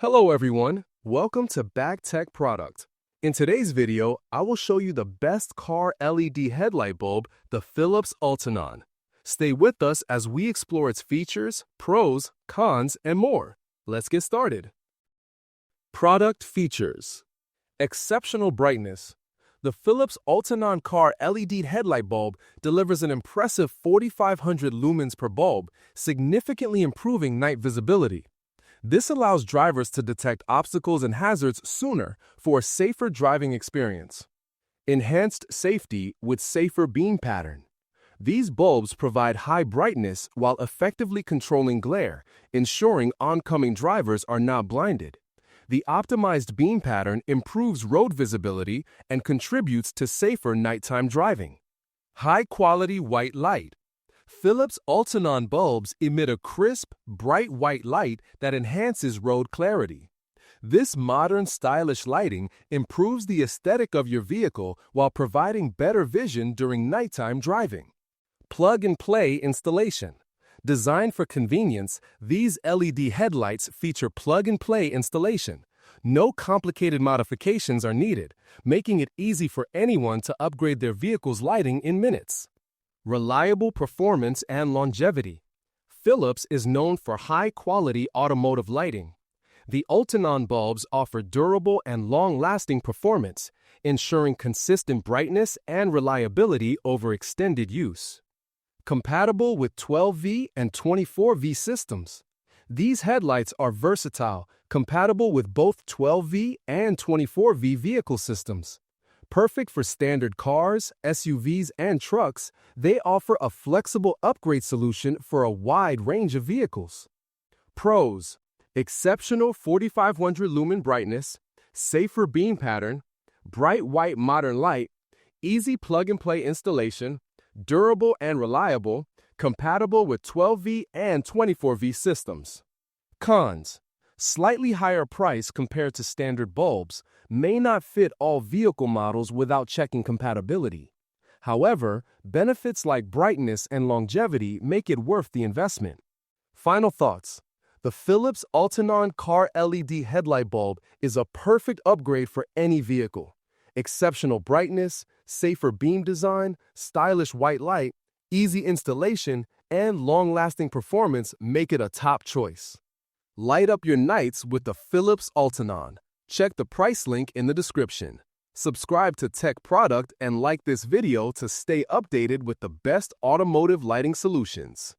Hello everyone, welcome to Back Tech Product. In today's video, I will show you the best car LED headlight bulb, the Philips Ultinon. Stay with us as we explore its features, pros, cons, and more. Let's get started. Product features. Exceptional brightness. The Philips Ultinon car LED headlight bulb delivers an impressive 4,500 lumens per bulb, significantly improving night visibility. This allows drivers to detect obstacles and hazards sooner for a safer driving experience. Enhanced safety with safer beam pattern. These bulbs provide high brightness while effectively controlling glare, ensuring oncoming drivers are not blinded. The optimized beam pattern improves road visibility and contributes to safer nighttime driving. High-quality white light. Philips Ultinon bulbs emit a crisp, bright white light that enhances road clarity. This modern, stylish lighting improves the aesthetic of your vehicle while providing better vision during nighttime driving. Plug-and-play installation. Designed for convenience, these LED headlights feature plug-and-play installation. No complicated modifications are needed, making it easy for anyone to upgrade their vehicle's lighting in minutes. Reliable performance and longevity. Philips is known for high-quality automotive lighting. The Ultinon bulbs offer durable and long-lasting performance, ensuring consistent brightness and reliability over extended use. Compatible with 12V and 24V systems. These headlights are versatile, compatible with both 12V and 24V vehicle systems. Perfect for standard cars, SUVs, and trucks, they offer a flexible upgrade solution for a wide range of vehicles. Pros: exceptional 4,500 lumen brightness, safer beam pattern, bright white modern light, easy plug-and-play installation, durable and reliable, compatible with 12V and 24V systems. Cons: slightly higher price compared to standard bulbs, may not fit all vehicle models without checking compatibility. However, benefits like brightness and longevity make it worth the investment. Final thoughts. The Philips Ultinon car LED headlight bulb is a perfect upgrade for any vehicle. Exceptional brightness, safer beam design, stylish white light, easy installation, and long-lasting performance make it a top choice. Light up your nights with the Philips Ultinon. Check the price link in the description. Subscribe to Tech Product and like this video to stay updated with the best automotive lighting solutions.